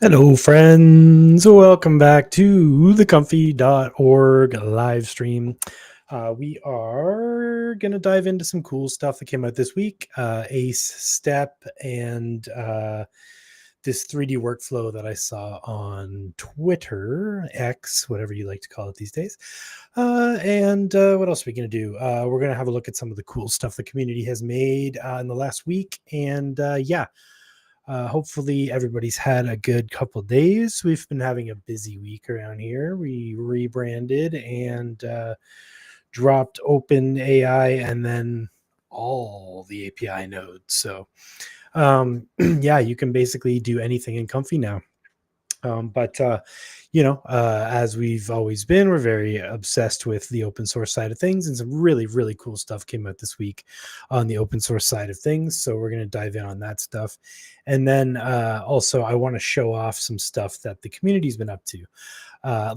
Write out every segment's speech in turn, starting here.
Hello, friends. Welcome back to the comfy.org live stream. We are going to dive into some cool stuff that came out this week. Ace Step and this 3D workflow that I saw on Twitter, X, whatever you like to call it these days. And what else are we going to do? We're going to have a look at some of the cool stuff the community has made in the last week. And hopefully everybody's had a good couple days. We've been having a busy week around here. We rebranded and dropped open AI and then all the API nodes. So yeah, you can basically do anything in Comfy now. As we've always been, we're very obsessed with the open source side of things, and some really, really cool stuff came out this week on the open source side of things. So we're going to dive in on that stuff. And then also, I want to show off some stuff that the community's been up to.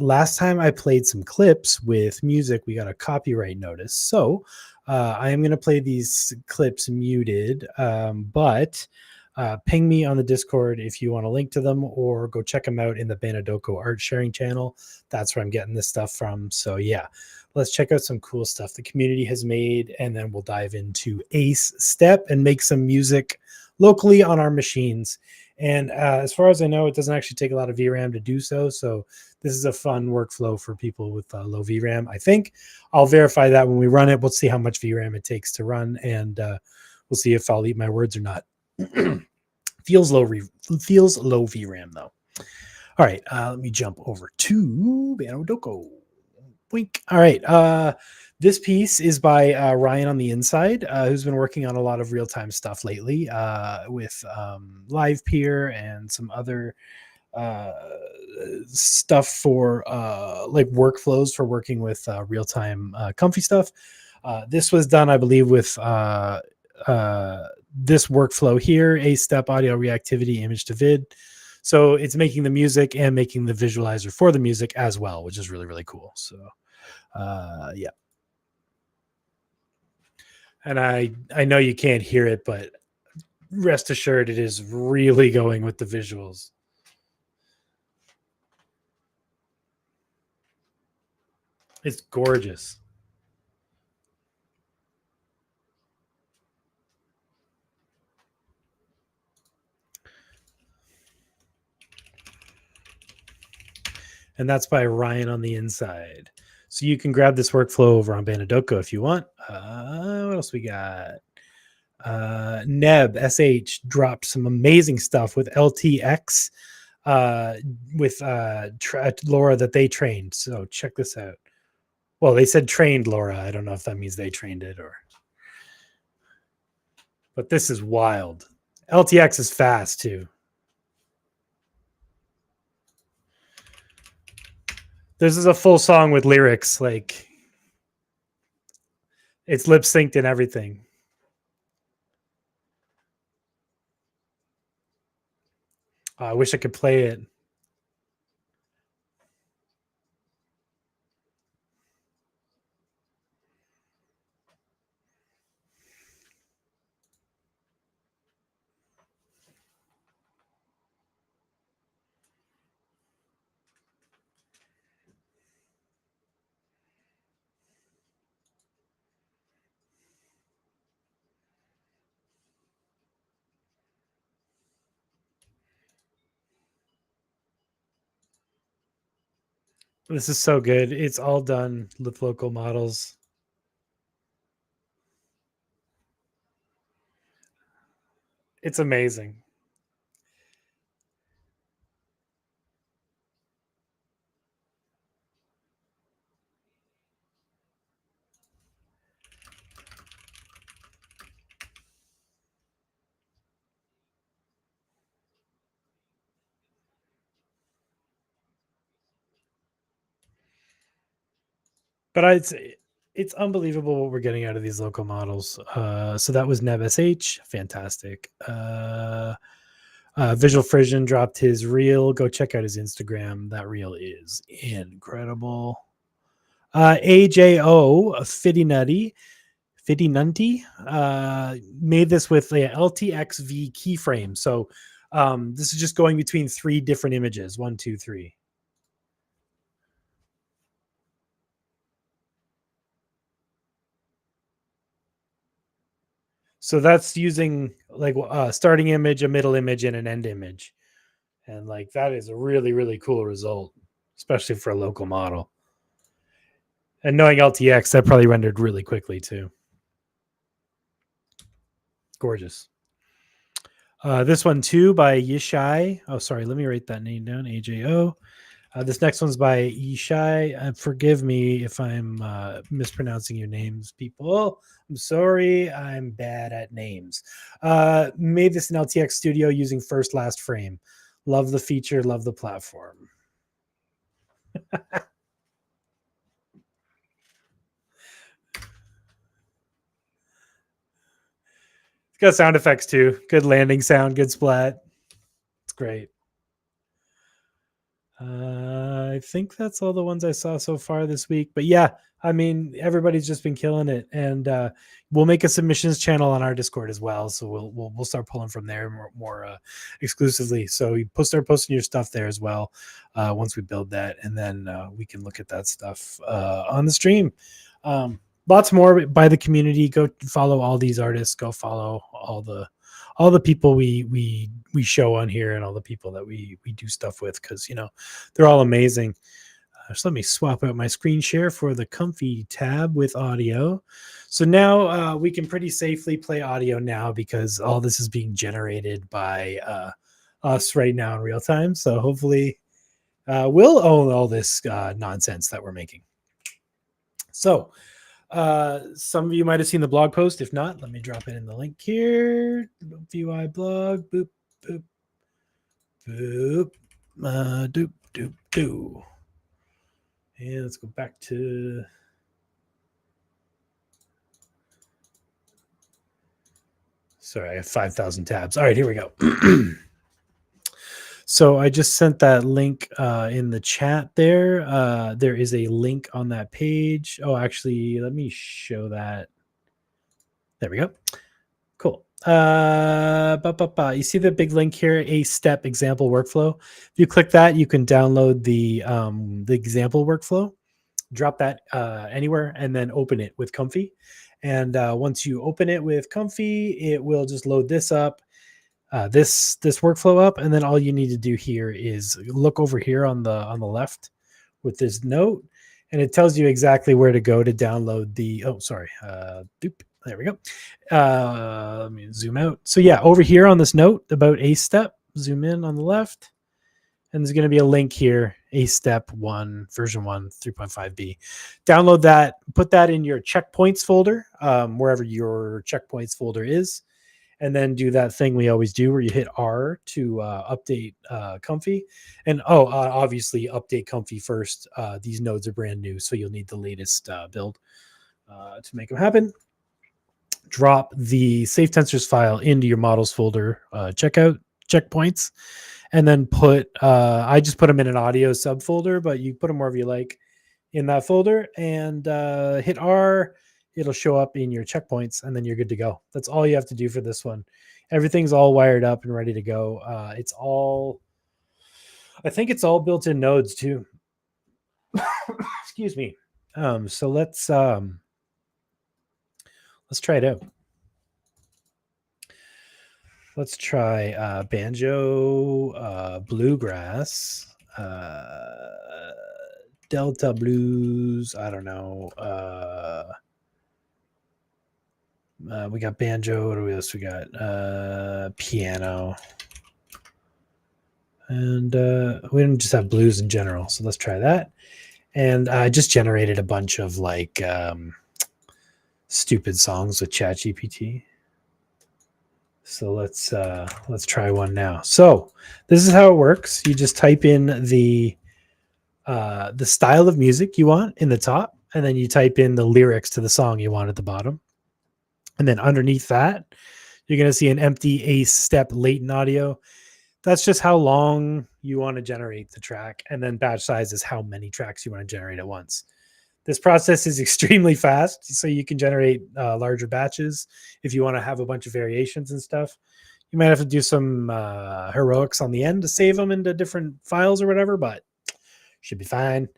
Last time I played some clips with music, we got a copyright notice. So I am going to play these clips muted, but ping me on the Discord if you want a link to them, or go check them out in the Banadoko art sharing channel. That's where I'm getting this stuff from. So yeah, let's check out some cool stuff the community has made, and then we'll dive into Ace Step and make some music locally on our machines. And as far as I know, it doesn't actually take a lot of VRAM to do so. So this is a fun workflow for people with low VRAM. I think I'll verify that when we run it. We'll see how much VRAM it takes to run, and we'll see if I'll eat my words or not. feels low VRAM though. All right, let me jump over to Banodoko. Blink. All right, this piece is by Ryan on the Inside, who's been working on a lot of real-time stuff lately with Live Peer and some other stuff for like workflows for working with real-time Comfy stuff. This was done, I believe, with this workflow here, Ace Step audio reactivity, image to vid. So it's making the music and making the visualizer for the music as well, which is really, really cool. So yeah. And I know you can't hear it, but rest assured it is really going with the visuals. It's gorgeous. And that's by Ryan on the Inside. So you can grab this workflow over on Banadoko if you want. What else we got? Neb SH dropped some amazing stuff with LTX with Laura that they trained. So check this out. Well, they said trained Laura. I don't know if that means they trained it or. But this is wild. LTX is fast too. This is a full song with lyrics, like it's lip synced and everything. I wish I could play it. This is so good. It's all done with local models. It's amazing. But it's unbelievable what we're getting out of these local models. So that was NebSH, fantastic. Visual Frisian dropped his reel. Go check out his Instagram. That reel is incredible. AJO Fidinunti made this with the LTXV keyframe. So This is just going between 3 different images. 1, 2, 3. So that's using like a starting image, a middle image, and an end image. And like that is a really, really cool result, especially for a local model. And knowing LTX, that probably rendered really quickly too. Gorgeous. This one too by Yishai. Oh, sorry. Let me write that name down. AJO. This next one's by Yishai. Forgive me if I'm mispronouncing your names, people. I'm sorry. I'm bad at names. Made this in LTX Studio using first last frame. Love the feature. Love the platform. It's got sound effects too. Good landing sound. Good splat. It's great. I think that's all the ones I saw so far this week. But yeah, I mean, everybody's just been killing it, and we'll make a submissions channel on our Discord as well. So we'll start pulling from there more exclusively. So you start posting your stuff there as well once we build that, and then we can look at that stuff on the stream. Lots more by the community. Go follow all these artists. Go follow all the people we show on here and all the people that we do stuff with, because they're all amazing. So let me swap out my screen share for the Comfy tab with audio. So now we can pretty safely play audio now, because all this is being generated by us right now in real time. So hopefully we'll own all this nonsense that we're making. So some of you might have seen the blog post. If not, let me drop it in the link here. ComfyUI blog. Boop, boop, boop. Doop, doop, doo. And let's go back to. Sorry, I have 5,000 tabs. All right, here we go. So I just sent that link in the chat there. There is a link on that page. Oh, actually, let me show that. There we go. Cool. You see the big link here, a step example workflow. If you click that, you can download the example workflow, drop that anywhere, and then open it with Comfy. And once you open it with Comfy, it will just load this up, this workflow up, and then all you need to do here is look over here on the left with this note, and it tells you exactly where to go to download the. Oh, sorry. There we go. Let me zoom out. So yeah, over here on this note about a step, zoom in on the left, and there's going to be a link here, a step 1, version 1, 3.5b. Download that, put that in your checkpoints folder, wherever your checkpoints folder is, and then do that thing we always do where you hit R to update Comfy. And obviously update Comfy first. These nodes are brand new, so you'll need the latest build to make them happen. Drop the safe tensors file into your models folder, checkpoints, and then I just put them in an audio subfolder, but you put them wherever you like in that folder, and hit R. It'll show up in your checkpoints, and then you're good to go. That's all you have to do for this one. Everything's all wired up and ready to go. I think it's all built-in nodes too. Excuse me. So let's try it out. Let's try banjo, bluegrass, Delta blues. I don't know. We got banjo. What else we got? Piano. And we didn't just have blues in general. So let's try that. And I just generated a bunch of like stupid songs with ChatGPT. So let's try one now. So this is how it works. You just type in the style of music you want in the top, and then you type in the lyrics to the song you want at the bottom. And then underneath that, you're going to see an empty a step latent audio. That's just how long you want to generate the track. And then batch size is how many tracks you want to generate at once. This process is extremely fast, so you can generate larger batches if you want to have a bunch of variations and stuff. You might have to do some heroics on the end to save them into different files or whatever, but should be fine.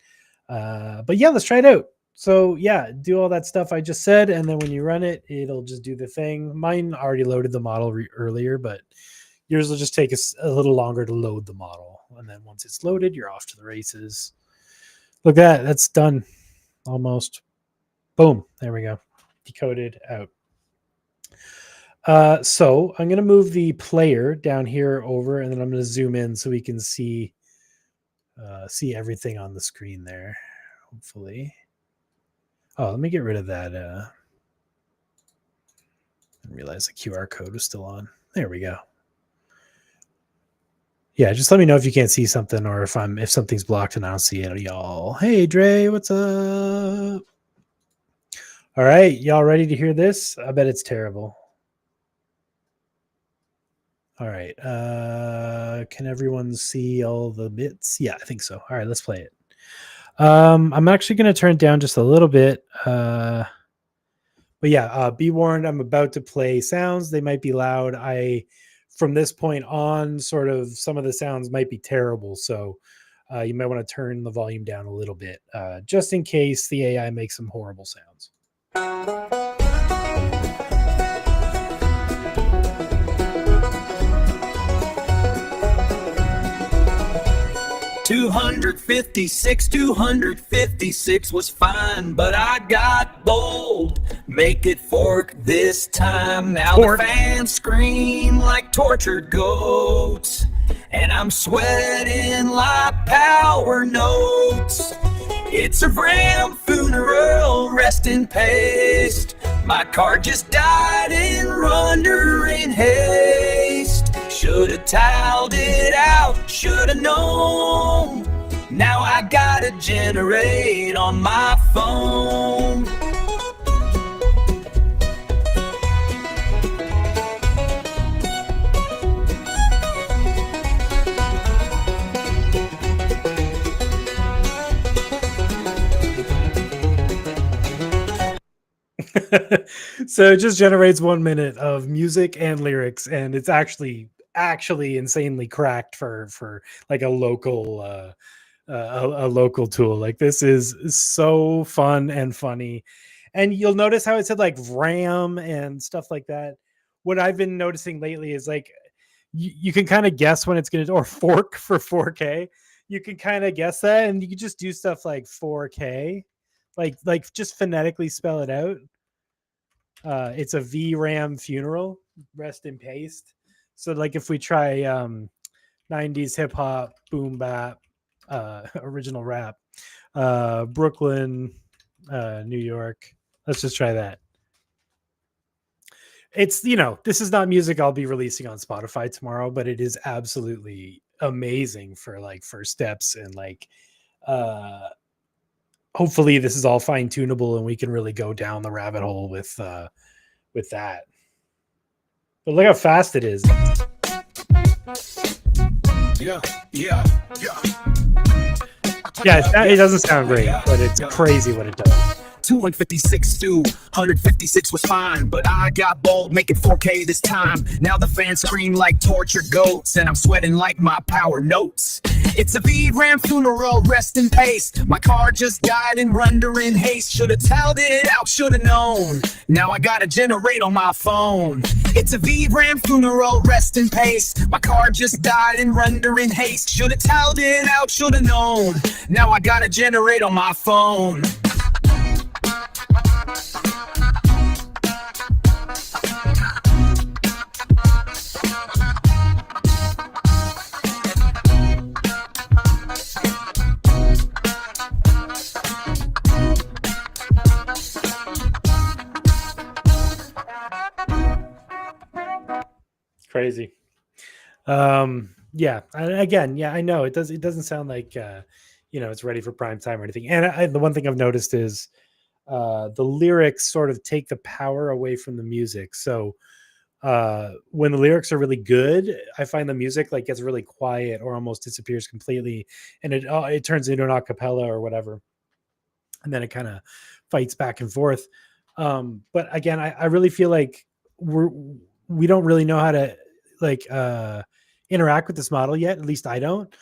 But yeah, let's try it out. So yeah, do all that stuff I just said, and then when you run it, it'll just do the thing. Mine already loaded the model earlier, but yours will just take us a little longer to load the model. And then once it's loaded, you're off to the races. Look at that. That's done. Almost. Boom. There we go. Decoded out. So I'm going to move the player down here over, and then I'm going to zoom in so we can see everything on the screen there, hopefully. Oh, let me get rid of that. I didn't realize the QR code was still on. There we go. Yeah, just let me know if you can't see something or if something's blocked and I don't see it, y'all. Hey, Dre, what's up? All right, y'all ready to hear this? I bet it's terrible. All right. Can everyone see all the bits? Yeah, I think so. All right, let's play it. I'm actually going to turn it down just a little bit. But yeah, be warned, I'm about to play sounds. They might be loud. From this point on, sort of some of the sounds might be terrible. So you might want to turn the volume down a little bit, just in case the AI makes some horrible sounds. 256 was fine, but I got bold. Make it fork this time. Now the fans scream like tortured goats, and I'm sweating like power notes. It's a Ram funeral, rest in paste. My car just died in wonder in haste. Should've tiled it out, should've known. Now I gotta generate on my phone. So it just generates 1 minute of music and lyrics, and it's actually insanely cracked for like a local tool. Like, this is so fun and funny. And you'll notice how it said like RAM and stuff like that. What I've been noticing lately is like you can kind of guess when it's going to, or fork for 4K. You can kind of guess that, and you can just do stuff like 4K, like just phonetically spell it out. It's a VRAM funeral, rest in paste. So like if we try 90s hip hop, boom bap, original rap, Brooklyn, New York. Let's just try that. It's, this is not music I'll be releasing on Spotify tomorrow, but it is absolutely amazing for like first steps, and like hopefully this is all fine tunable and we can really go down the rabbit hole with that. But look how fast it is. Yeah. It doesn't sound great, but it's crazy what it does. 256 to 156 was fine, but I got bold, make it 4K this time. Now the fans scream like tortured goats, and I'm sweating like my power notes. It's a VRAM funeral, rest in pace. My car just died in wonder in haste. Should've tiled it out, should've known. Now I gotta generate on my phone. It's a VRAM funeral, rest in pace. My car just died in wonder in haste. Should've tiled it out, should've known. Now I gotta generate on my phone. Crazy. Yeah. Again, I know it doesn't sound like it's ready for prime time or anything. And the one thing I've noticed is the lyrics sort of take the power away from the music. So when the lyrics are really good, I find the music like gets really quiet or almost disappears completely, and it turns into an a cappella or whatever, and then it kind of fights back and forth. But again, I really feel like we don't really know how to like interact with this model yet. At least I don't.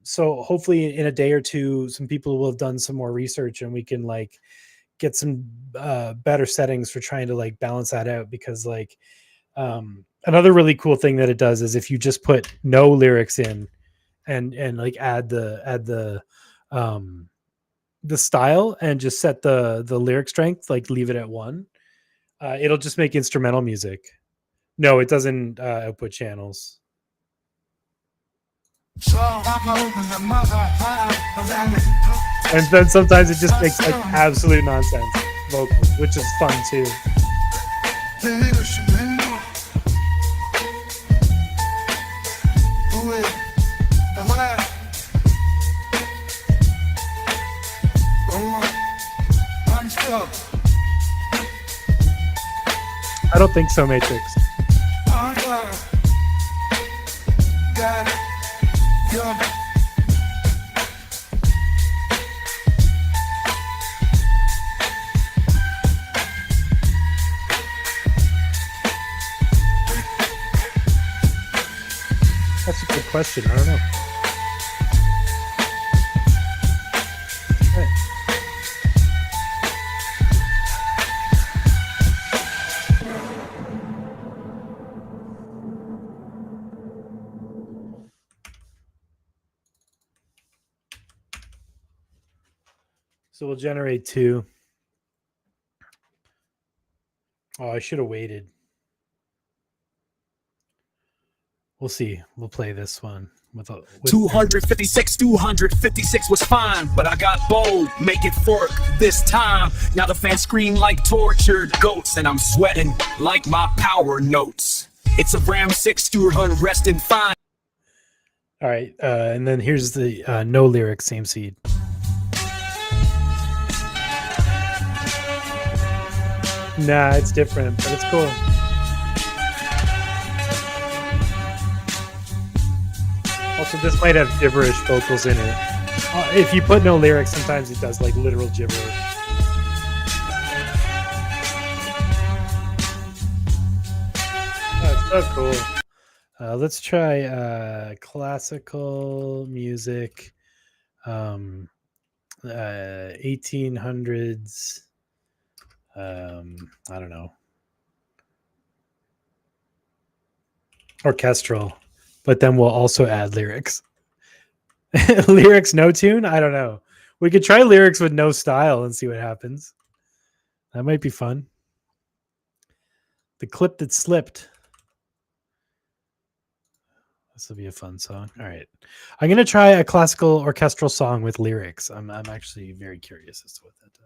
So hopefully in a day or two, some people will have done some more research and we can like get some better settings for trying to like balance that out. Because like another really cool thing that it does is if you just put no lyrics in and like add the style and just set the lyric strength, like leave it at 1, it'll just make instrumental music. No, it doesn't output channels. And then sometimes it just makes like absolute nonsense vocals, which is fun too. I don't think so, Matrix. That's a good question. I don't know. Right. So we'll generate 2. Oh, I should have waited. We'll see. We'll play this one with 256 was fine, but I got bold, make it fork this time. Now the fans scream like tortured goats, and I'm sweating like my power notes. It's a Ram 6 200 resting fine. All right, and then here's the no lyrics, same seed. Nah, it's different, but it's cool. Also, this might have gibberish vocals in it. If you put no lyrics, sometimes it does like literal gibberish. Oh, it's so cool. Let's try classical music, 1800s. I don't know. Orchestral. But then we'll also add lyrics. Lyrics, no tune? I don't know. We could try lyrics with no style and see what happens. That might be fun. The clip that slipped. This will be a fun song. All right. I'm going to try a classical orchestral song with lyrics. I'm actually very curious as to what that does.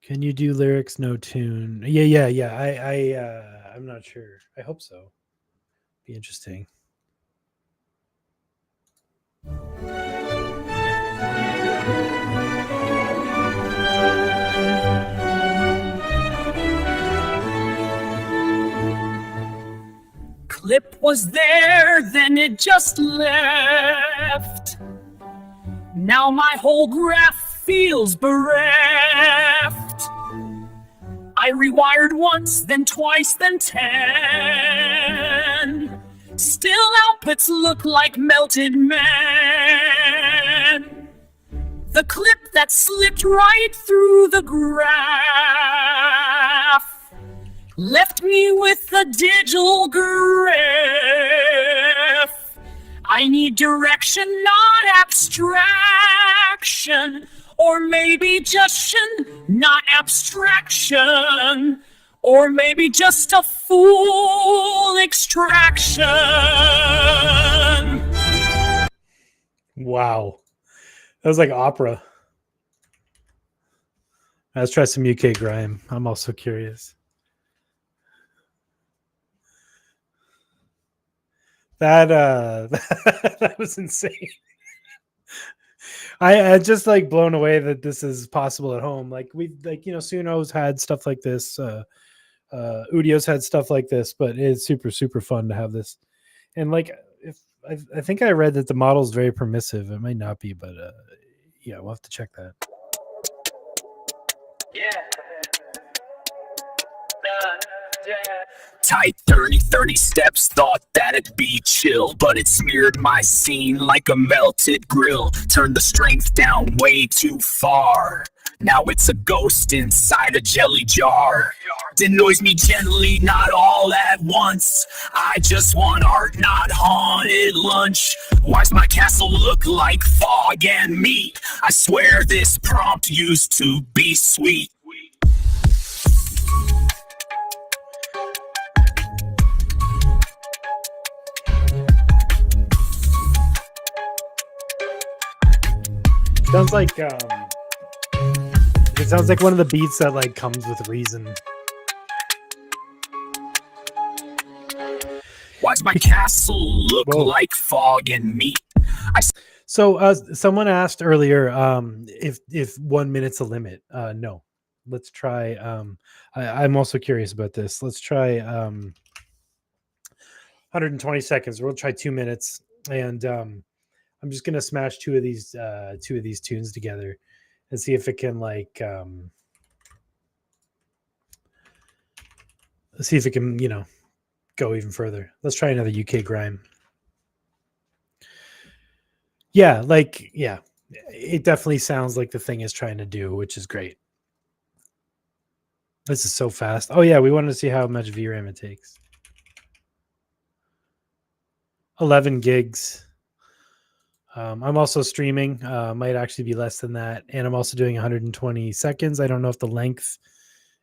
Can you do lyrics, no tune? Yeah. I'm not sure. I hope so. Be interesting. Clip was there, then it just left. Now my whole graph feels bereft. I rewired once, then twice, then 10. Still outputs look like melted men. The clip that slipped right through the graph left me with a digital graph. I need direction, not abstraction. Or maybe just not abstraction. Or maybe just a full extraction. Wow. That was like opera. Let's try some UK grime. I'm also curious. That that was insane. I just like blown away that this is possible at home. Like we've like, you know, Suno's had stuff like this. Udio's had stuff like this, but it's super, super fun to have this. And like, if I think I read that the model is very permissive. It might not be, but yeah, we'll have to check that. Yeah. Tight 30 steps, thought that'd be chill, but it smeared my scene like a melted grill. Turned the strength down way too far. Now it's a ghost inside a jelly jar. Denoise me gently, not all at once. I just want art, not haunted lunch. Why's my castle look like fog and meat? I swear this prompt used to be sweet. Sounds like it sounds like one of the beats that like comes with Reason. Why's my castle look like fog and meat? So someone asked earlier if 1 minute's a limit. No. Let's try I'm also curious about this. Let's try 120 seconds. We'll try 2 minutes, and I'm just gonna smash two of these tunes together and see if it can like see if it can, you know, go even further. Let's try another UK grime. Yeah, it definitely sounds like the thing is trying to do, which is great. This is so fast. Oh yeah, we wanted to see how much VRAM it takes. 11 gigs. I'm also streaming, might actually be less than that. And I'm also doing 120 seconds. I don't know if the length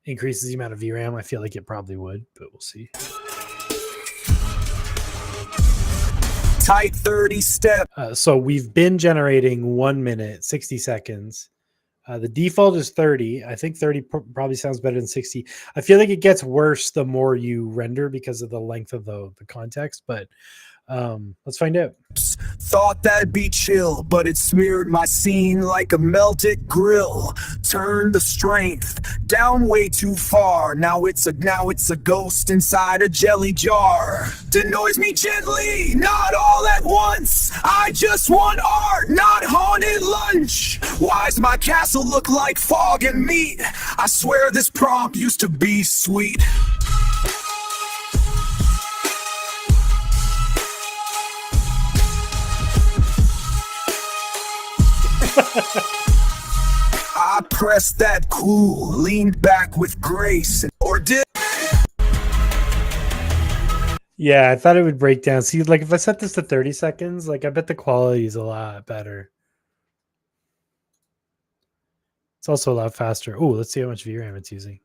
increases the amount of VRAM. I feel like it probably would, but we'll see. Tight 30 step. So we've been generating 1 minute, 60 seconds. The default is 30. I think 30 probably sounds better than 60. I feel like it gets worse the more you render because of the length of the context, but let's find out. Thought that'd be chill, but it smeared my scene like a melted grill. Turned the strength down way too far. Now it's a ghost inside a jelly jar. Denoise me gently, not all at once. I just want art, not haunted lunch. Why's my castle look like fog and meat? I swear this prompt used to be sweet. I pressed that cool, leaned back with grace, or did. Yeah, I thought it would break down. See, like if I set this to 30 seconds, like I bet the quality is a lot better. It's also a lot faster. Oh, let's see how much VRAM it's using.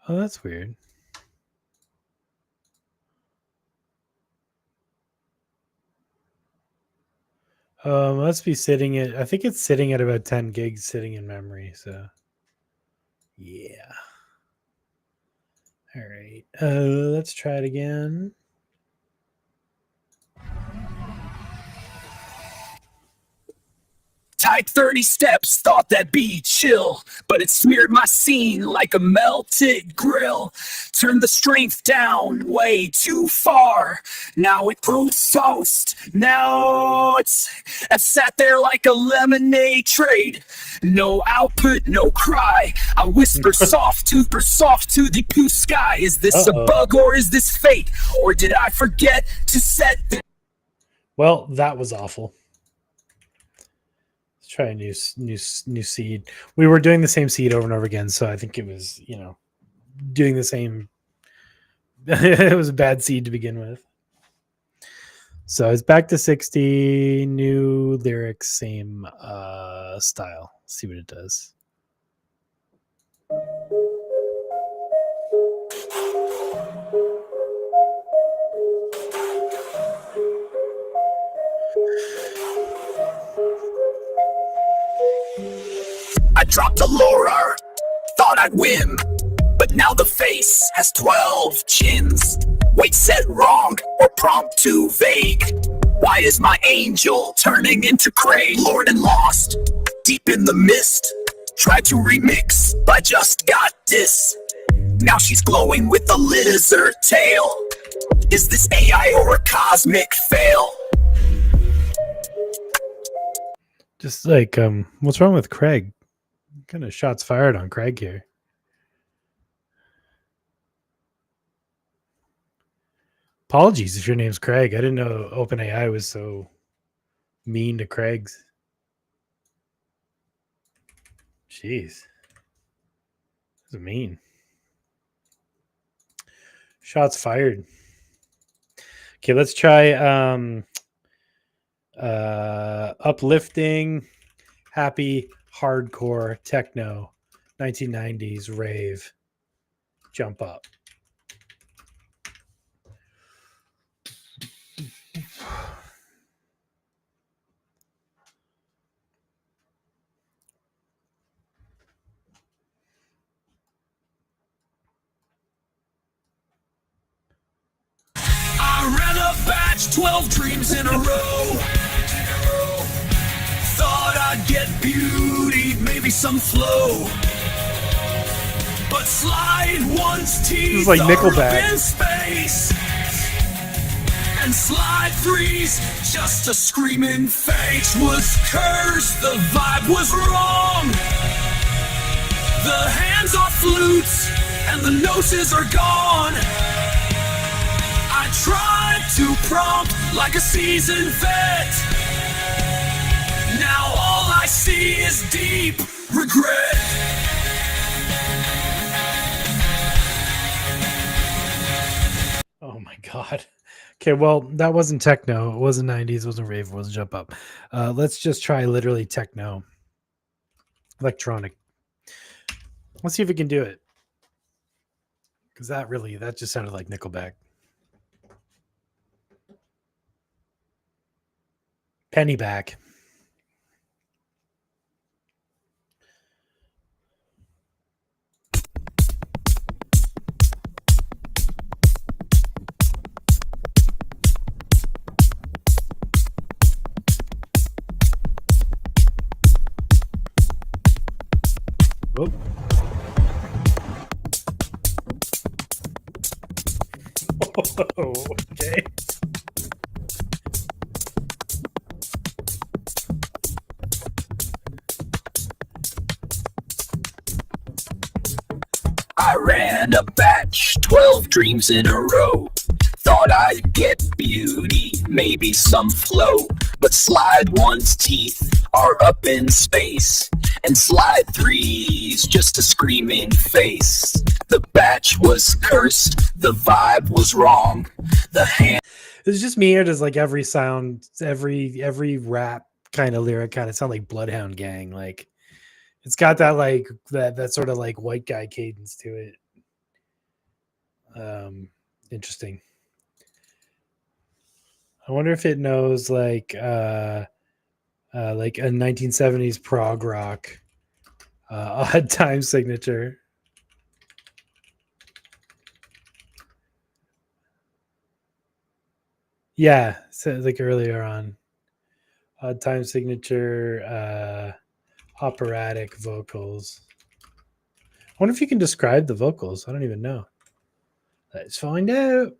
Oh, that's weird. Must be sitting at, I think it's sitting at about 10 gigs sitting in memory. So yeah. All right. Let's try it again. Tight 30 steps, thought that'd be chill, but it smeared my scene like a melted grill. Turned the strength down way too far. Now it grows toast. Now I've sat there like a lemonade trade. No output, no cry. I whisper soft to the blue sky. Is this a bug or is this fate? Or did I forget to set the... Well, that was awful. Try a new seed. We were doing the same seed over and over again, so I think it was, you know, doing the same. It was a bad seed to begin with. So it's back to 60, new lyrics, same style. Let's see what it does. I dropped a Laura, thought I'd win, but now the face has 12 chins. Weight set wrong or prompt too vague. Why is my angel turning into Cray? Lord and lost, deep in the mist. Tried to remix, but just got this. Now she's glowing with a lizard tail. Is this AI or a cosmic fail? Just like, what's wrong with Craig? What kind of shots fired on Craig here? Apologies if your name's Craig. I didn't know OpenAI was so mean to Craigs. Jeez. That's mean. Shots fired. Okay, let's try uplifting, happy, hardcore, techno, 1990s, rave, jump up. I ran a batch, 12 dreams in a row. Thought I'd get beauty, maybe some flow. But slide one's teeth like are Nickelback. up in space. And slide three's just a screaming face. Was cursed, the vibe was wrong. The hands are flutes and the noses are gone. I tried to prompt like a seasoned vet. Now all I see is deep regret. Oh my God. Okay, well, that wasn't techno. It wasn't 90s. It wasn't rave. It wasn't jump up. Let's just try literally techno. Electronic. Let's see if we can do it. Because that just sounded like Nickelback. Pennyback. Whoop. Okay. I ran a batch, 12 dreams in a row. Thought I'd get beauty, maybe some flow. But slide one's teeth are up in space. And slide three's just a screaming face. The batch was cursed, the vibe was wrong. The hand. Is it just me, or does like every sound, every rap kind of lyric kind of sound like Bloodhound Gang? Like it's got that like that sort of like white guy cadence to it. Interesting. I wonder if it knows like a 1970s prog rock odd time signature. Yeah, so like earlier on, odd time signature, operatic vocals. I wonder if you can describe the vocals. I don't even know. Let's find out.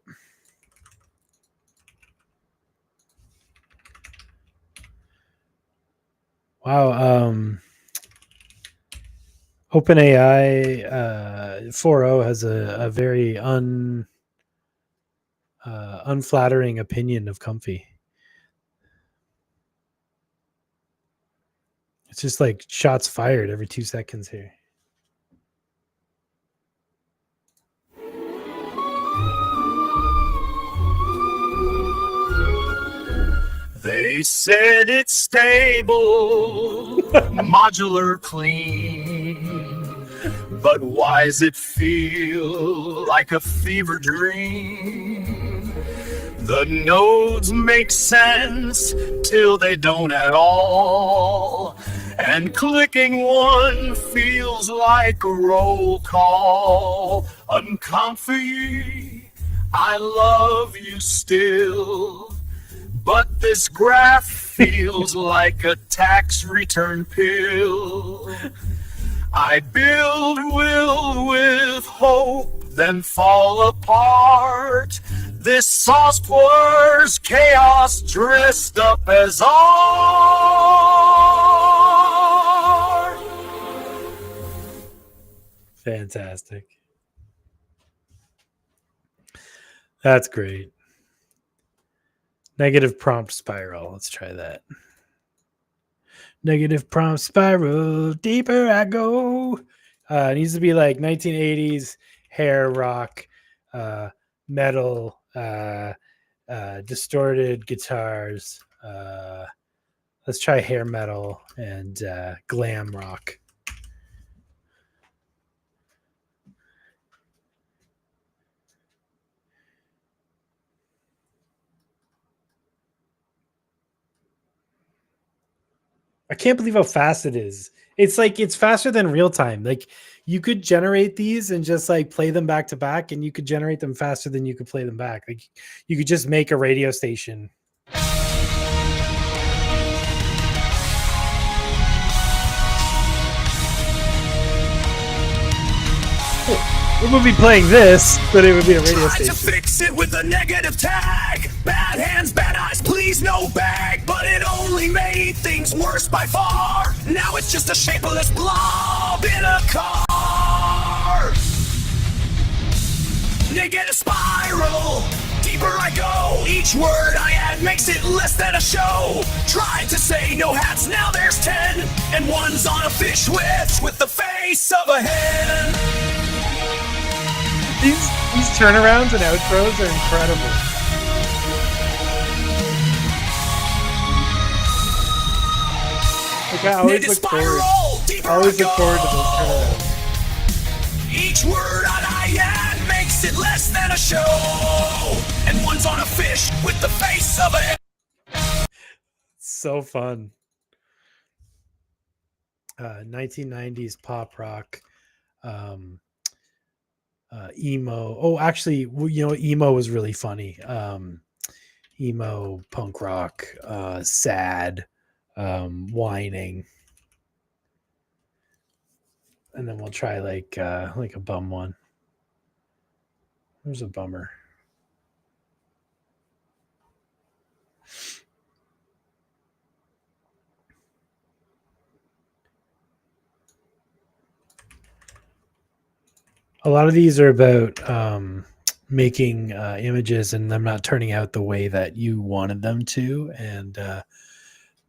Wow. OpenAI 4.0 has a very unflattering opinion of Comfy. It's just like shots fired every 2 seconds here. They said it's stable, modular, clean. But why's it feel like a fever dream? The nodes make sense till they don't at all. And clicking one feels like a roll call. Uncomfy, I love you still. But this graph feels like a tax return pill. I build will with hope, then fall apart. This sauce pours chaos dressed up as art. Fantastic. That's great. Negative prompt spiral. Let's try that. Negative prompt spiral. Deeper I go. It needs to be like 1980s hair rock, metal, distorted guitars. Let's try hair metal and glam rock. I can't believe how fast it is. It's like it's faster than real time. Like you could generate these and just like play them back to back, and you could generate them faster than you could play them back. Like you could just make a radio station. We would be playing this, but it would be a radio station. To fix it with a negative tag. Bad hands, bad eyes, please no bag. But it only made things worse by far. Now it's just a shapeless blob in a car. Negative spiral. Deeper I go. Each word I add makes it less than a show. Tried to say no hats, now there's 10. And one's on a fish with the face of a hen. These turnarounds and outros are incredible. Like I always look forward to those turnarounds. Each word I add makes it less than a show. And one's on a fish with the face of a... So fun. 1990s pop rock. Emo. Oh, actually, emo was really funny. Emo, punk rock, sad, whining, and then we'll try like a bum one. There's a bummer. A lot of these are about making images and them not turning out the way that you wanted them to. And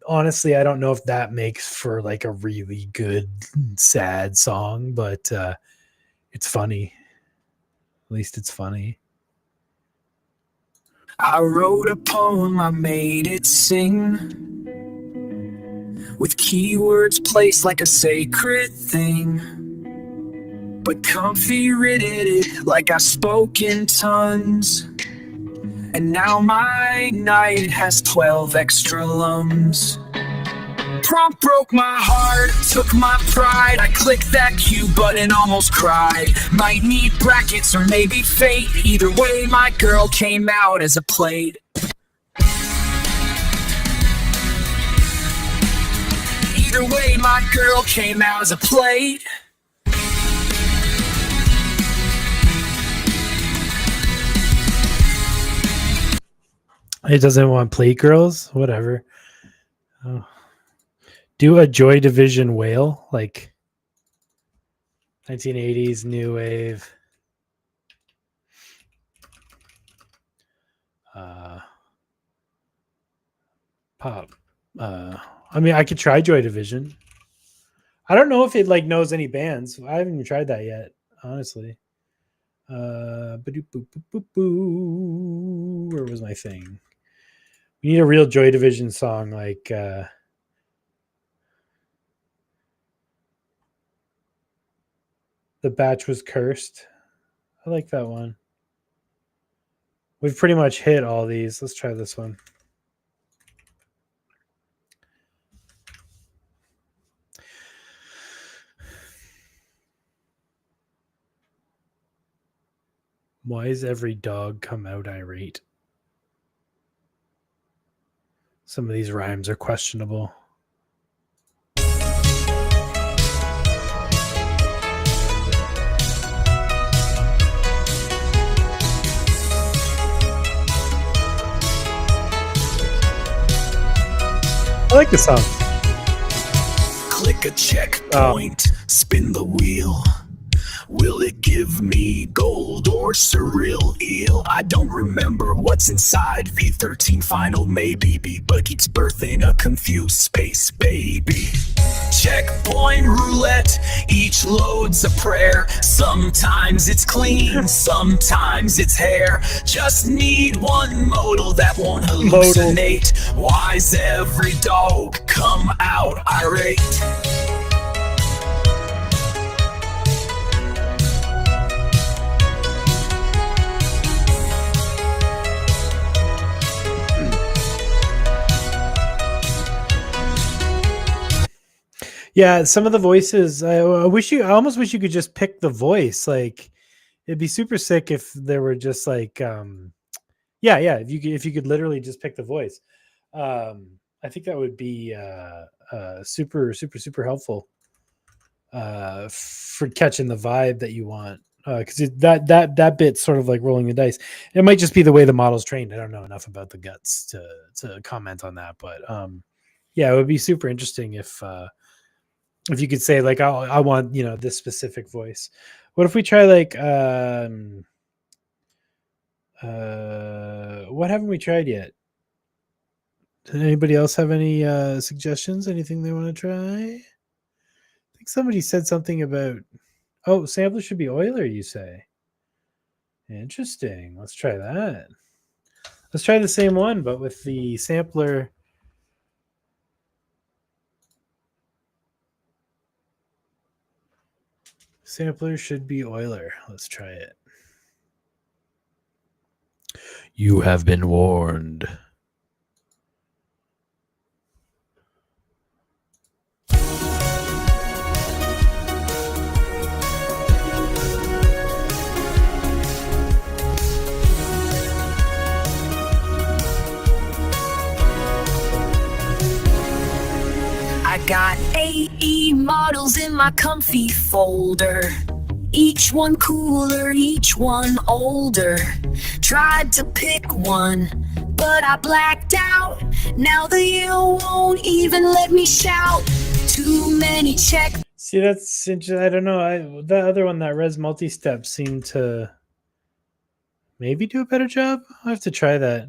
honestly, I don't know if that makes for like a really good, sad song, but it's funny. At least it's funny. I wrote a poem, I made it sing, with keywords placed like a sacred thing. But Comfy read it like I spoke in tons. And now my night has 12 extra lums. Prompt broke my heart, took my pride. I clicked that Q button, almost cried. Might need brackets or maybe fate. Either way, my girl came out as a plate. Either way, my girl came out as a plate. It doesn't want plate girls, whatever. Oh. Do a Joy Division whale, like 1980s new wave. Pop. I mean, I could try Joy Division. I don't know if it like knows any bands. I haven't even tried that yet, honestly. Where was my thing? We need a real Joy Division song, like The Batch Was Cursed. I like that one. We've pretty much hit all these. Let's try this one. Why is every dog come out irate? Some of these rhymes are questionable. I like this song. Click a checkpoint, spin the wheel. Will it give me gold or surreal eel? I don't remember what's inside V13 final maybe, but keeps birthing a confused space baby. Checkpoint roulette, each load's a prayer. Sometimes it's clean, sometimes it's hair. Just need one modal that won't hallucinate. Why's every dog come out irate? Yeah, some of the voices, I almost wish you could just pick the voice. Like, it'd be super sick if there were just like, if you could literally just pick the voice. I think that would be super helpful for catching the vibe that you want. Because that bit's sort of like rolling the dice. It might just be the way the model's trained. I don't know enough about the guts to comment on that, but yeah, it would be super interesting if you could say like, I want, this specific voice. What if we try like what haven't we tried yet? Did anybody else have any suggestions? Anything they want to try? I think somebody said something about, sampler should be Euler, you say. Interesting. Let's try that. Let's try the same one, but with the sampler. Sampler should be Euler. Let's try it. You have been warned. I got 8 models in my comfy folder. Each one cooler, each one older. Tried to pick one, but I blacked out. Now the ill won't even let me shout. Too many check. See, that's interesting. I don't know. The other one, that res multi-step, seemed to maybe do a better job. I'll have to try that.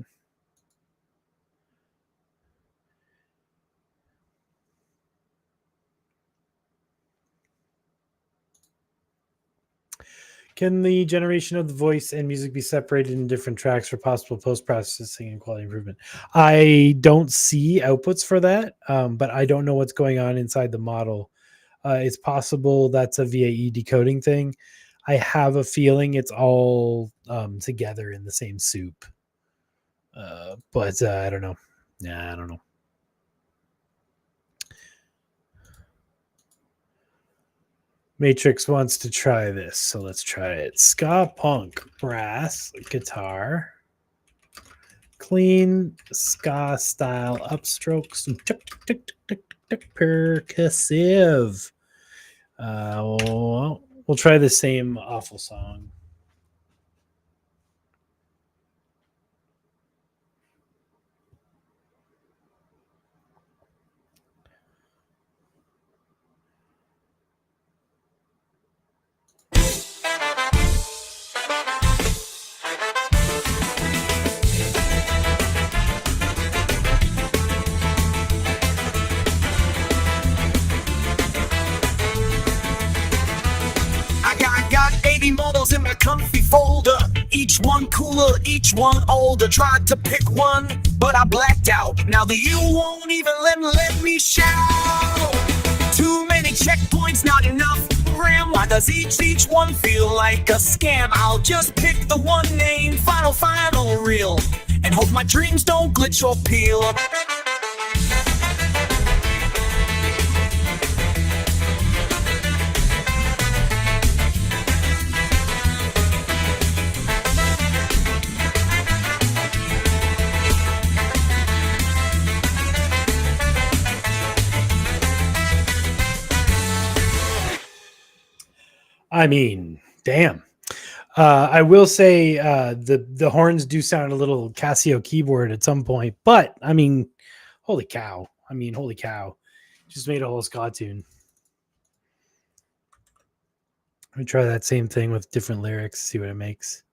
Can the generation of the voice and music be separated in different tracks for possible post-processing and quality improvement? I don't see outputs for that, but I don't know what's going on inside the model. It's possible that's a VAE decoding thing. I have a feeling it's all together in the same soup. But I don't know. I don't know. Matrix wants to try this, so let's try it. Ska punk, brass, guitar, clean ska style upstrokes, percussive. We'll try the same awful song. Models in my comfy folder. Each one cooler, each one older. Tried to pick one, but I blacked out. Now the you won't even let me shout. Too many checkpoints, not enough RAM. Why does each one feel like a scam? I'll just pick the one named Final Reel and hope my dreams don't glitch or peel. I mean, damn. I will say the horns do sound a little Casio keyboard at some point, but I mean, holy cow. Just made a whole ska tune. Let me try that same thing with different lyrics, see what it makes.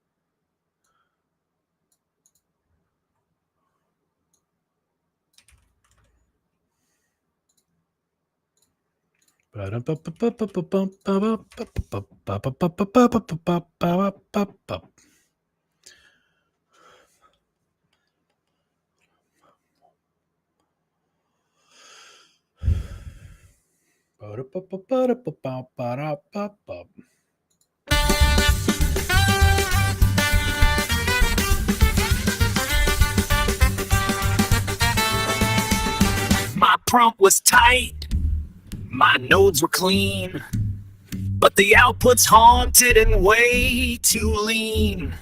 My prompt was tight, my nodes were clean, but the output's haunted and way too lean.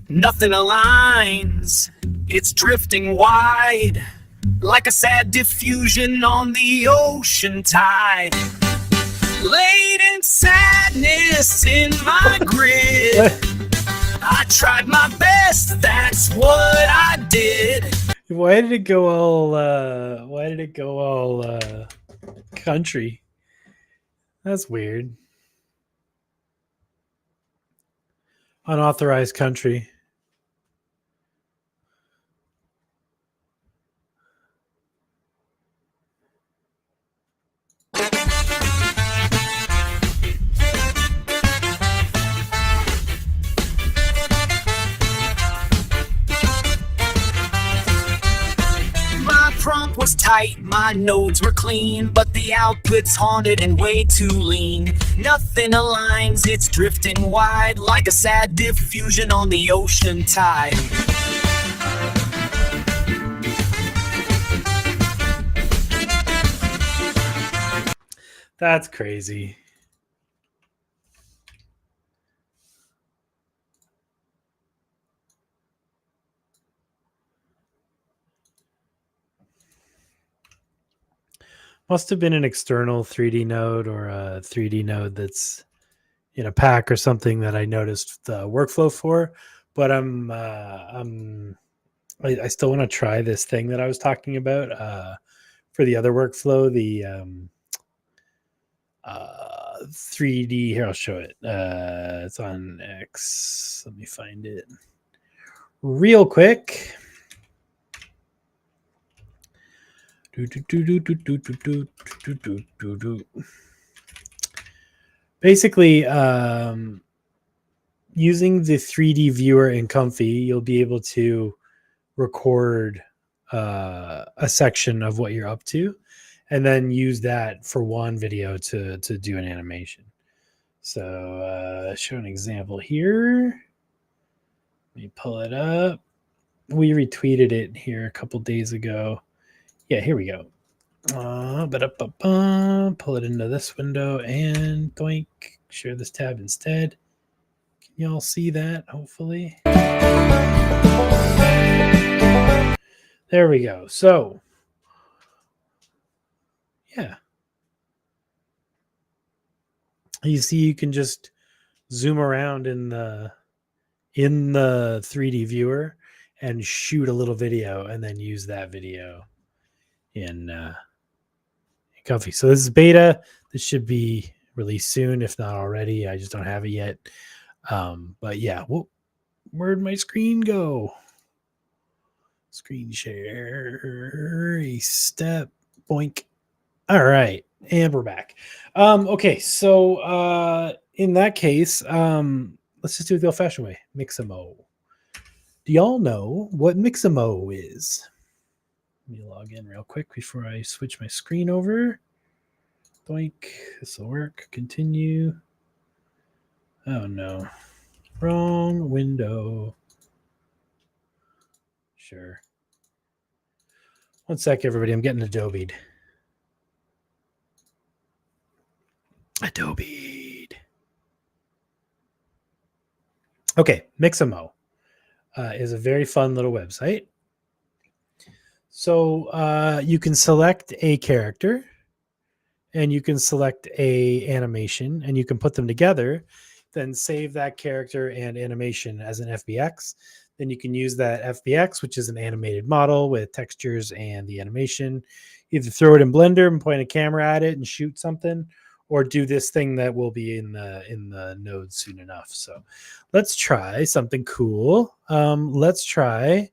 Nothing aligns, it's drifting wide, like a sad diffusion on the ocean tide. Latent sadness in my grid. I tried my best, that's what I did. Why did it go all country? That's weird. Unauthorized country. Prompt was tight, my nodes were clean, but the output's haunted and way too lean. Nothing aligns, it's drifting wide, like a sad diffusion on the ocean tide. That's crazy. Must have been an external 3D node or a 3D node that's in a pack or something that I noticed the workflow for. But I still want to try this thing that I was talking about for the other workflow, the 3D. Here, I'll show it. It's on X. Let me find it real quick. Basically, using the 3D viewer in Comfy, you'll be able to record a section of what you're up to, and then use that for one video to do an animation. So show an example here. Let me pull it up. We retweeted it here a couple days ago. Yeah, here we go. Pull it into this window and doink, share this tab instead. Can y'all see that? Hopefully. There we go. So, yeah. You see, you can just zoom around in the 3D viewer and shoot a little video and then use that video in Comfy. So this is beta. This should be released soon, if not already. I just don't have it yet. But yeah, where'd my screen go? Screen share, a step, boink. All right, and we're back. Okay, so in that case, let's just do it the old-fashioned way. Mixamo. Do y'all know what Mixamo is? Let me log in real quick before I switch my screen over. Doink. This will work. Continue. Oh no. Wrong window. Sure. One sec, everybody. I'm getting Adobe'd. Adobe'd. Okay, Mixamo is a very fun little website. So you can select a character and you can select a animation and you can put them together, then save that character and animation as an FBX. Then you can use that FBX, which is an animated model with textures and the animation, either throw it in Blender and point a camera at it and shoot something, or do this thing that will be in the node soon enough. So let's try something cool. Let's try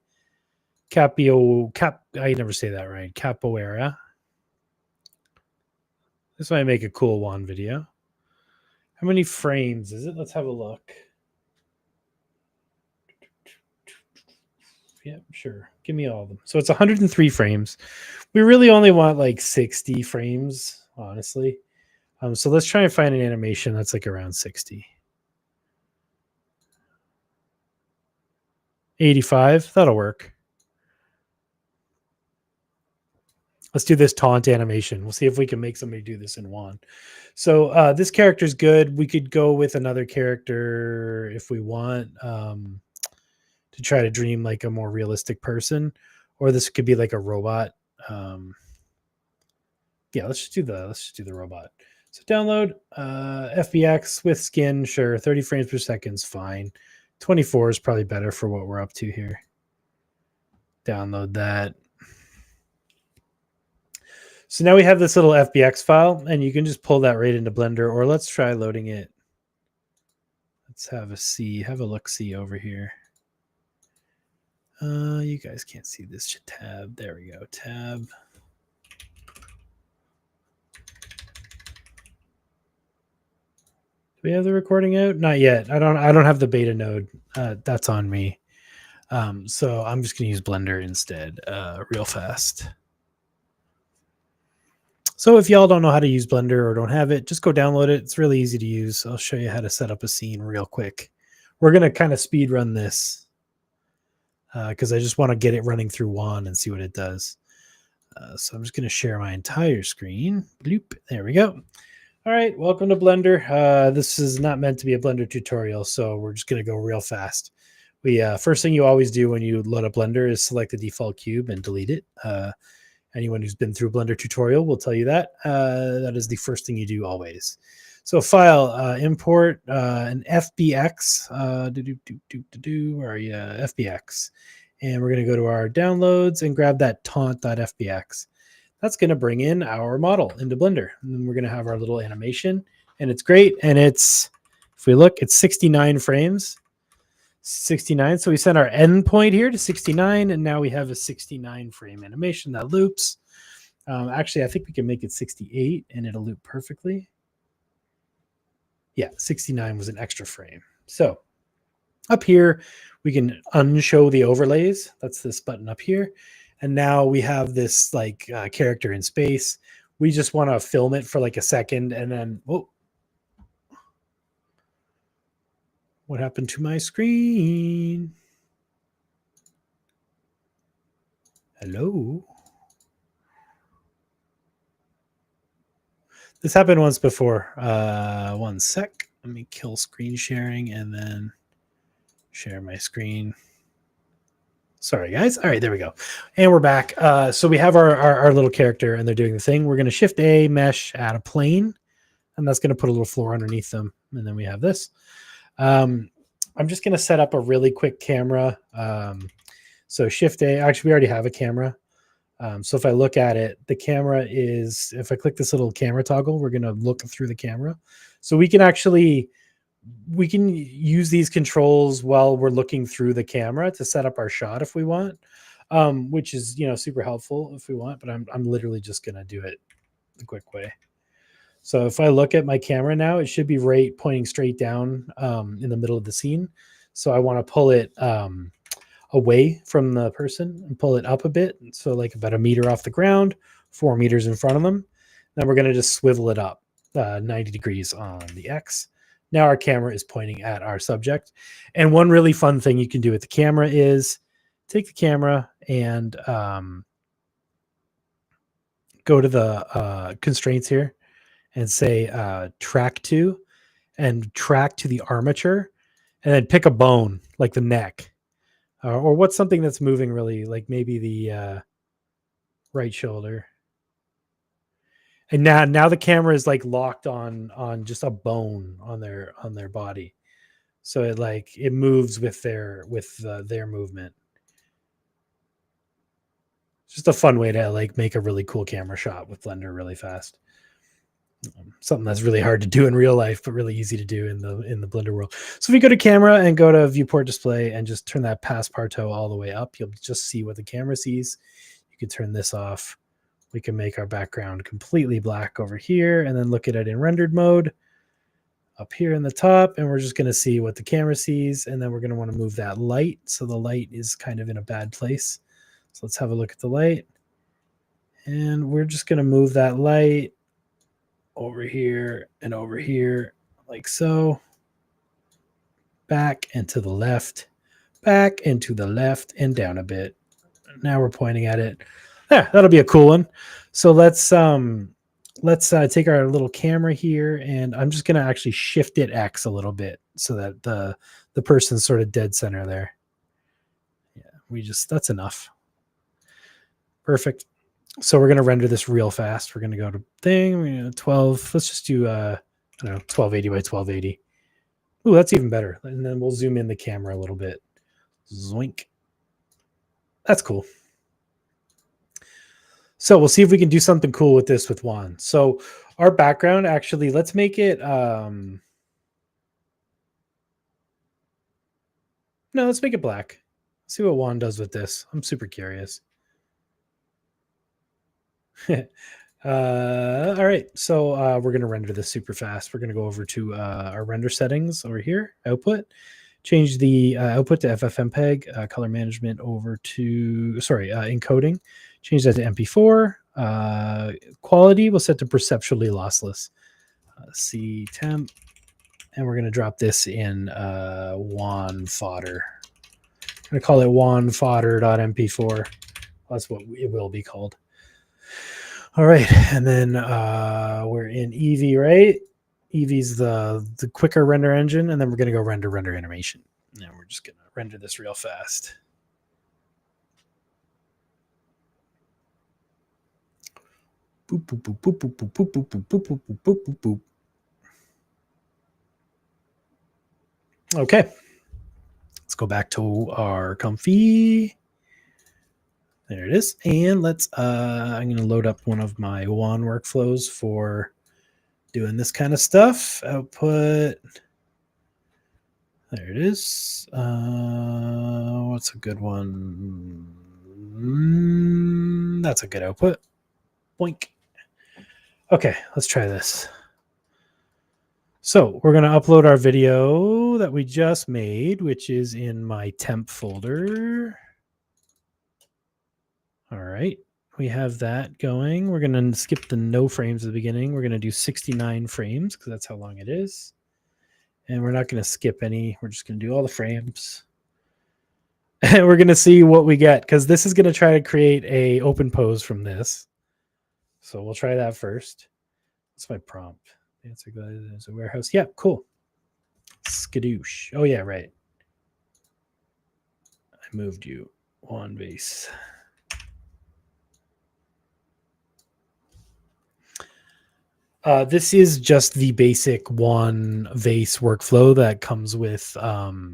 I never say that right. Capoeira. This might make a cool one video. How many frames is it? Let's have a look. Yeah, sure. Give me all of them. So it's 103 frames. We really only want like 60 frames, honestly. So let's try and find an animation that's like around 60. 85, that'll work. Let's do this taunt animation. We'll see if we can make somebody do this in one. So this character's good. We could go with another character if we want to try to dream like a more realistic person, or this could be like a robot. Yeah, let's just do the robot. So download FBX with skin, sure. 30 frames per second is fine. 24 is probably better for what we're up to here. Download that. So now we have this little FBX file, and you can just pull that right into Blender, or let's try loading it. Let's have a look-see over here. You guys can't see this tab. There we go, tab. Do we have the recording out? Not yet. I don't have the beta node. That's on me. So I'm just gonna use Blender instead, real fast. So if y'all don't know how to use Blender or don't have it, just go download it. It's really easy to use. I'll show you how to set up a scene real quick. We're going to kind of speed run this because I just want to get it running through WAN and see what it does. So I'm just going to share my entire screen. Bloop. There we go. All right. Welcome to Blender. This is not meant to be a Blender tutorial, so we're just going to go real fast. First thing you always do when you load up Blender is select the default cube and delete it. Anyone who's been through Blender tutorial will tell you that. That is the first thing you do always. So file, import an FBX, where are you? FBX. And we're going to go to our downloads and grab that taunt.fbx. That's going to bring in our model into Blender. And then we're going to have our little animation. And it's great. And it's, if we look, it's 69 frames. 69. So we set our endpoint here to 69, and now we have a 69 frame animation that loops. Actually, I think we can make it 68 and it'll loop perfectly. Yeah, 69 was an extra frame. So up here, we can unshow the overlays. That's this button up here. And now we have this like character in space. We just want to film it for like a second and then, whoa. What happened to my screen? Hello? This happened once before. One sec. Let me kill screen sharing and then share my screen. Sorry, guys. All right, there we go. And we're back. So we have our little character, and they're doing the thing. We're going to Shift A, mesh, add a plane, and that's going to put a little floor underneath them. And then we have this. I'm just going to set up a really quick camera. So Shift A, actually, we already have a camera. So if I look at it, the camera is, if I click this little camera toggle, we're going to look through the camera. So we can use these controls while we're looking through the camera to set up our shot if we want, which is, super helpful if we want, but I'm literally just going to do it the quick way. So if I look at my camera now, it should be pointing straight down in the middle of the scene. So I want to pull it away from the person and pull it up a bit. So like about a meter off the ground, 4 meters in front of them. Then we're going to just swivel it up 90 degrees on the X. Now our camera is pointing at our subject. And one really fun thing you can do with the camera is take the camera and go to the constraints here and say track to the armature, and then pick a bone like the neck. Or what's something that's moving really, like maybe the right shoulder. And now the camera is like locked on just a bone on their body, so it moves with their movement. It's just a fun way to like make a really cool camera shot with Blender really fast. Something that's really hard to do in real life, but really easy to do in the Blender world. So if you go to camera and go to viewport display and just turn that passepartout all the way up, you'll just see what the camera sees. You can turn this off. We can make our background completely black over here and then look at it in rendered mode up here in the top. And we're just going to see what the camera sees. And then we're going to want to move that light. So the light is kind of in a bad place. So let's have a look at the light. And we're just going to move that light over here and over here like so. Back and to the left, back and to the left and down a bit. Now we're pointing at it. Yeah, that'll be a cool one. So let's take our little camera here, and I'm just gonna actually shift it X a little bit so that the person's sort of dead center there. Yeah, that's enough. Perfect. So we're gonna render this real fast. We're gonna go to thing 12. Let's just do I don't know, 1280 by 1280. Ooh, that's even better. And then we'll zoom in the camera a little bit. Zoink. That's cool. So we'll see if we can do something cool with this with Juan. So our background, actually, let's make it no, let's make it black. See what Juan does with this. I'm super curious. All right, so we're going to render this super fast. We're going to go over to our render settings over here, output, change the output to FFmpeg, color management over to, encoding, change that to MP4, quality we'll set to perceptually lossless, C temp, and we're going to drop this in Juan fodder. I'm going to call it Juan fodder.mp4. That's what it will be called. All right, and then we're in Eevee, right? Eevee's the quicker render engine, and then we're going to go render animation. And we're just going to render this real fast. Boop, boop, boop, boop, boop, boop, boop, boop, boop, boop, boop, boop, boop, boop. Okay, let's go back to our Comfy. There it is. And let's, I'm going to load up one of my Juan workflows for doing this kind of stuff. Output. There it is. What's a good one? That's a good output. Boink. Okay, let's try this. So we're going to upload our video that we just made, which is in my temp folder. All right, we have that going. We're going to skip the no frames at the beginning. We're going to do 69 frames because that's how long it is. And we're not going to skip any. We're just going to do all the frames. And we're going to see what we get because this is going to try to create a open pose from this. So we'll try that first. What's my prompt? Answer there's a warehouse. Yeah, cool. Skadoosh. Oh, yeah, right. I moved you on base. This is just the basic one vase workflow that comes with Kajai's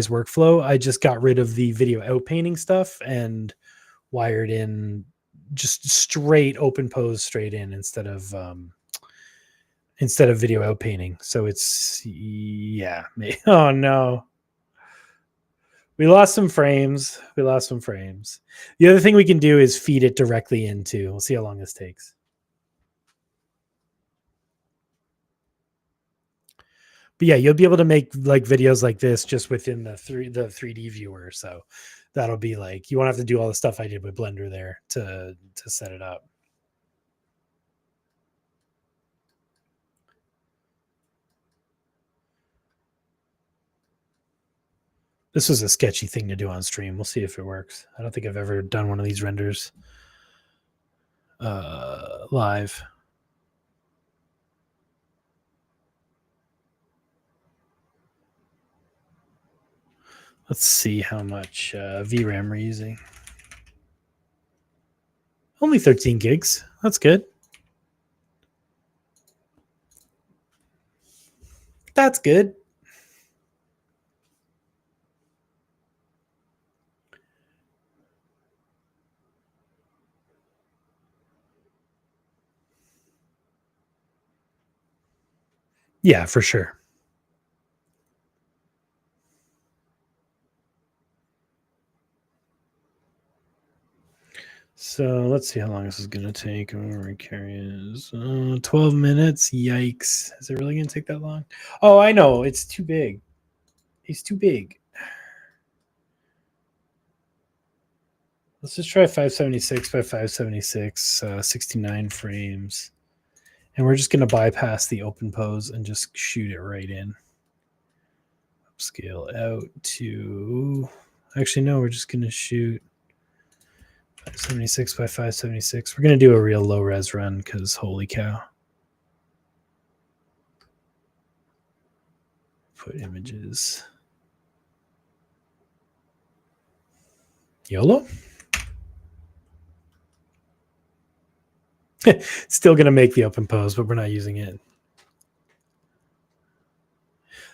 workflow. I just got rid of the video out painting stuff and wired in just straight open pose straight in instead of video out painting. So it's, yeah. Oh no. We lost some frames. The other thing we can do is feed it directly into. We'll see how long this takes. But yeah, you'll be able to make like videos like this just within the 3D viewer. So that'll be like, you won't have to do all the stuff I did with Blender there to set it up. This was a sketchy thing to do on stream. We'll see if it works. I don't think I've ever done one of these renders live. Let's see how much VRAM we're using. Only 13 gigs. That's good. That's good. Yeah, for sure. So let's see how long this is going to take. Carries 12 minutes. Yikes. Is it really going to take that long? Oh, I know. It's too big. He's too big. Let's just try 576 by 576, 69 frames. And we're just going to bypass the open pose and just shoot it right in. Scale out to... Actually, no, we're just going to shoot 576 by 576. We're going to do a real low res run because holy cow. Put images. YOLO? Still going to make the open pose, but we're not using it.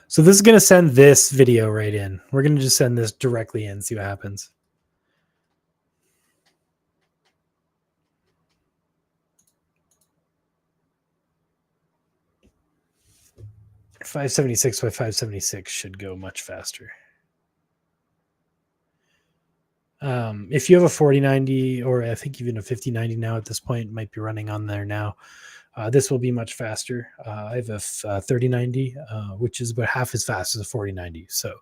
So this is going to send this video right in. We're going to just send this directly in, see what happens. .576 by 576 should go much faster. If you have a 4090 or I think even a 5090 now at this point, might be running on there now. This will be much faster. I have a 3090, which is about half as fast as a 4090. So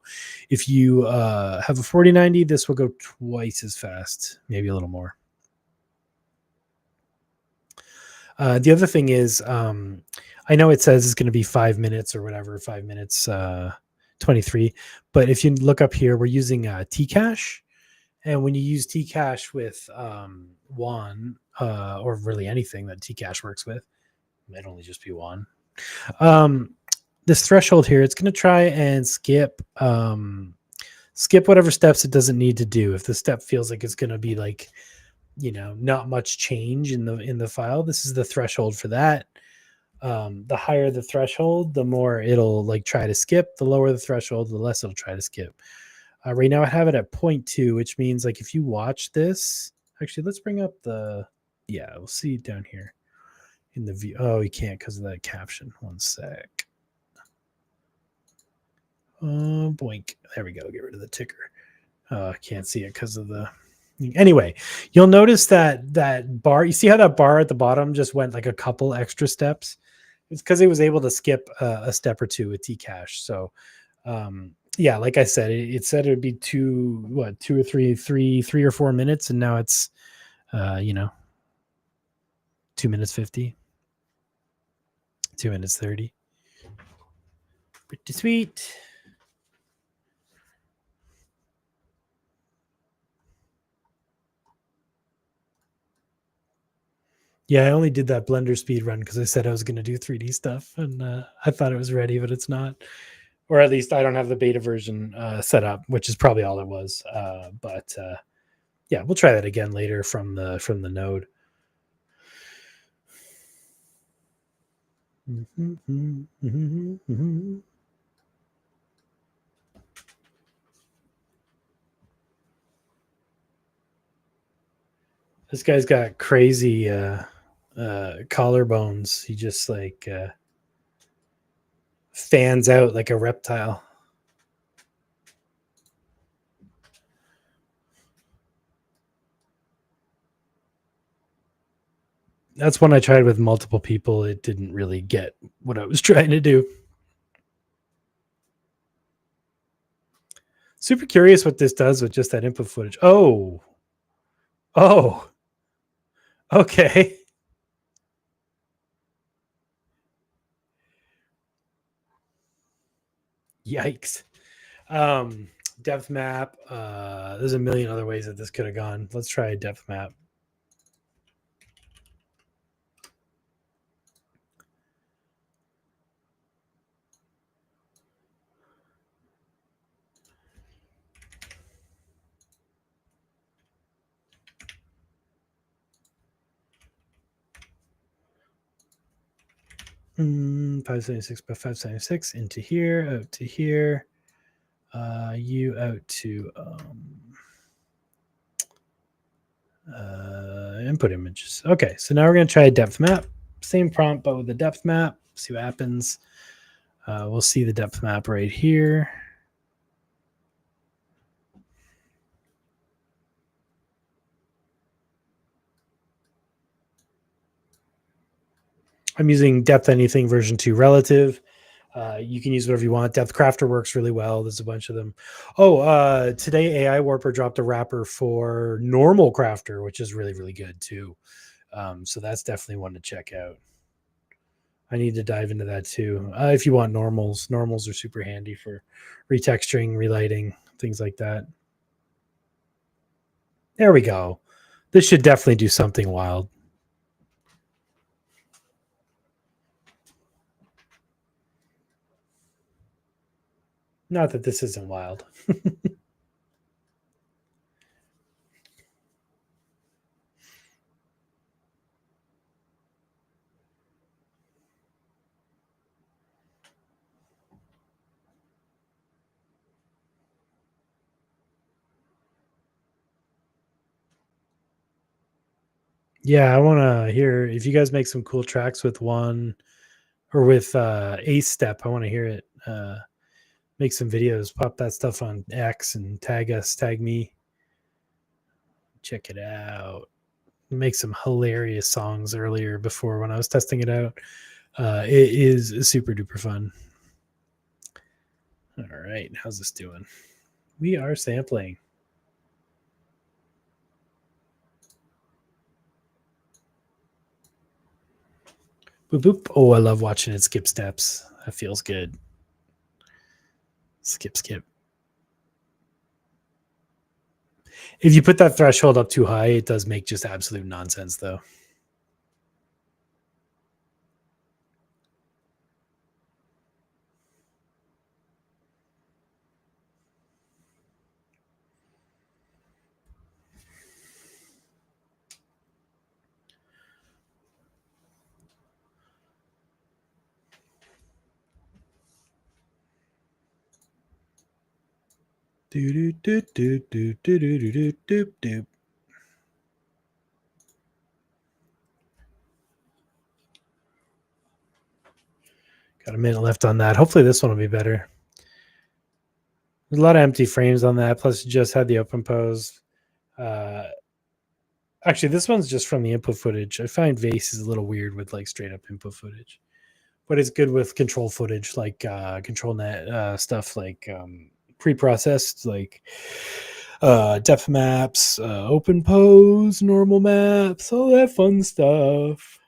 if you have a 4090, this will go twice as fast, maybe a little more. The other thing is, I know it says it's going to be 5 minutes or whatever, 5 minutes 23. But if you look up here, we're using Tcache. And when you use Tcache with WAN, or really anything that Tcache works with, it might only just be WAN. This threshold here, it's going to try and skip whatever steps it doesn't need to do. If the step feels like it's going to be like, not much change in the file, this is the threshold for that. The higher the threshold, the more it'll like try to skip. The lower the threshold, the less it'll try to skip. Right now I have it at 0.2, which means like if you watch this, actually, let's bring up we'll see down here in the view. Oh, you can't because of that caption. One sec. Boink. There we go. Get rid of the ticker. I can't see it because of the... Anyway, you'll notice that bar, you see how that bar at the bottom just went like a couple extra steps? It's because it was able to skip a step or two with Tcache. So, yeah, like I said, it said it would be 2 or 3 or 4 minutes, and now it's 2 minutes 50, 2 minutes 30. Pretty sweet. Yeah, I only did that Blender speed run because I said I was going to do 3D stuff, and I thought it was ready, but it's not. Or at least I don't have the beta version set up, which is probably all it was. But yeah, we'll try that again later from the node. This guy's got crazy collarbones. He just like fans out like a reptile. That's one I tried with multiple people. It didn't really get what I was trying to do. Super curious what this does with just that input footage. Oh, okay. Yikes. Depth map. There's a million other ways that this could have gone. Let's try a depth map. Mm, 576 by 576 into here, out to here. You out to input images. Okay, so now we're going to try a depth map. Same prompt, but with a depth map. See what happens. We'll see the depth map right here. I'm using depth anything version 2 relative. You can use whatever you want. Depth Crafter works really well. There's a bunch of them. Today AI Warper dropped a wrapper for normal Crafter, which is really, really good too. So that's definitely one to check out. I need to dive into that too. If you want normals are super handy for retexturing, relighting, things like that. There we go. This should definitely do something wild. Not that this isn't wild. Yeah, I want to hear if you guys make some cool tracks with one or with Ace Step. I want to hear it. Make some videos, pop that stuff on X and tag us, tag me. Check it out. Make some hilarious songs earlier before when I was testing it out. It is super duper fun. All right, how's this doing? We are sampling. Boop boop. Oh, I love watching it skip steps. That feels good. Skip skip. If you put that threshold up too high, it does make just absolute nonsense though. Do do do do do do do do do do. Got a minute left on that. Hopefully this one will be better. There's a lot of empty frames on that. Plus, you just had the open pose. Actually, this one's just from the input footage. I find Vase is a little weird with like straight up input footage, but it's good with control footage, like control net stuff, like pre-processed, like depth maps, open pose, normal maps, all that fun stuff.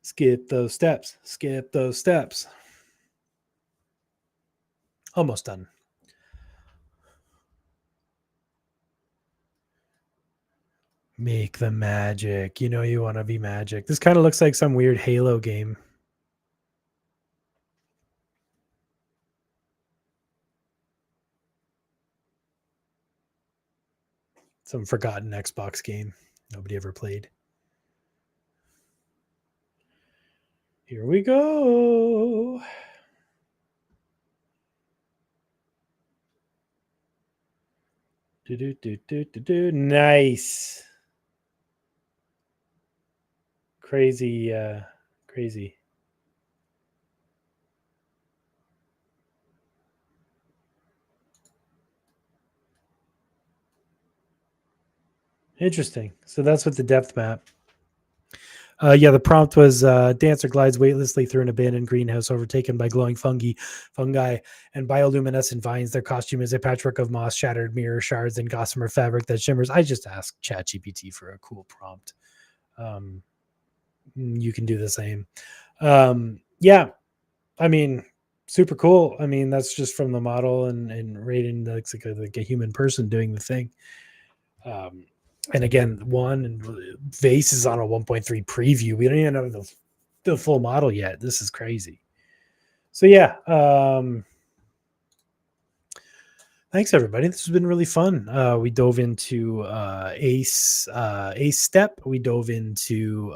Skip those steps. Skip those steps. Almost done. Make the magic. You know you want to be magic. This kind of looks like some weird Halo game. Some forgotten Xbox game nobody ever played. Here we go. Nice. Crazy, crazy. Interesting. So that's with the depth map. The prompt was dancer glides weightlessly through an abandoned greenhouse overtaken by glowing fungi, and bioluminescent vines. Their costume is a patchwork of moss, shattered mirror shards, and gossamer fabric that shimmers. I just asked ChatGPT for a cool prompt. You can do the same. Yeah, I mean, super cool. I mean, that's just from the model and rating like a human person doing the thing. And again, Vase is on a 1.3 preview. We don't even have the full model yet. This is crazy. So yeah, thanks everybody. This has been really fun. We dove into Ace Step. We dove into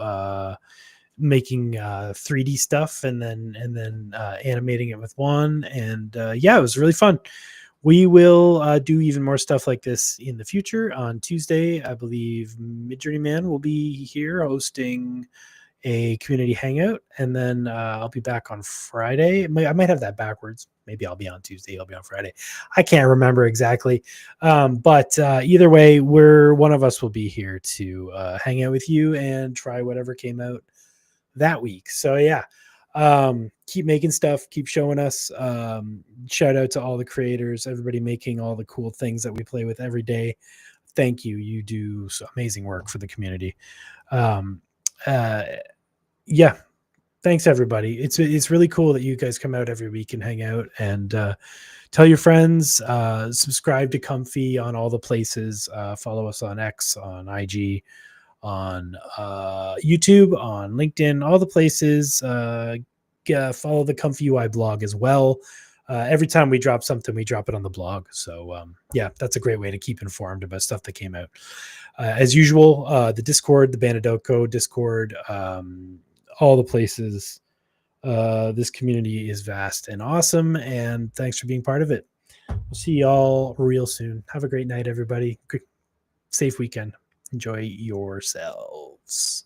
making 3D stuff and then animating it with one. And it was really fun. We will do even more stuff like this in the future. On Tuesday, I believe Midjourney Man will be here hosting a community hangout, and then I'll be back on Friday. I might have that backwards. Maybe I'll be on Tuesday, I'll be on Friday. I can't remember exactly. But either way, one of us will be here to hang out with you and try whatever came out that week. So yeah, keep making stuff, keep showing us. Shout out to all the creators, everybody making all the cool things that we play with every day. Thank you. You do amazing work for the community. Um, uh, yeah, thanks everybody. It's really cool that you guys come out every week and hang out, and tell your friends. Subscribe to Comfy on all the places. Follow us on X, on IG, on YouTube, on LinkedIn, all the places. Follow the ComfyUI blog as well. Every time we drop something, we drop it on the blog. So yeah, that's a great way to keep informed about stuff that came out. As usual, the Discord, the Banadoko Discord, all the places. This community is vast and awesome, and thanks for being part of it. We'll see y'all real soon. Have a great night, everybody. Safe weekend. Enjoy yourselves.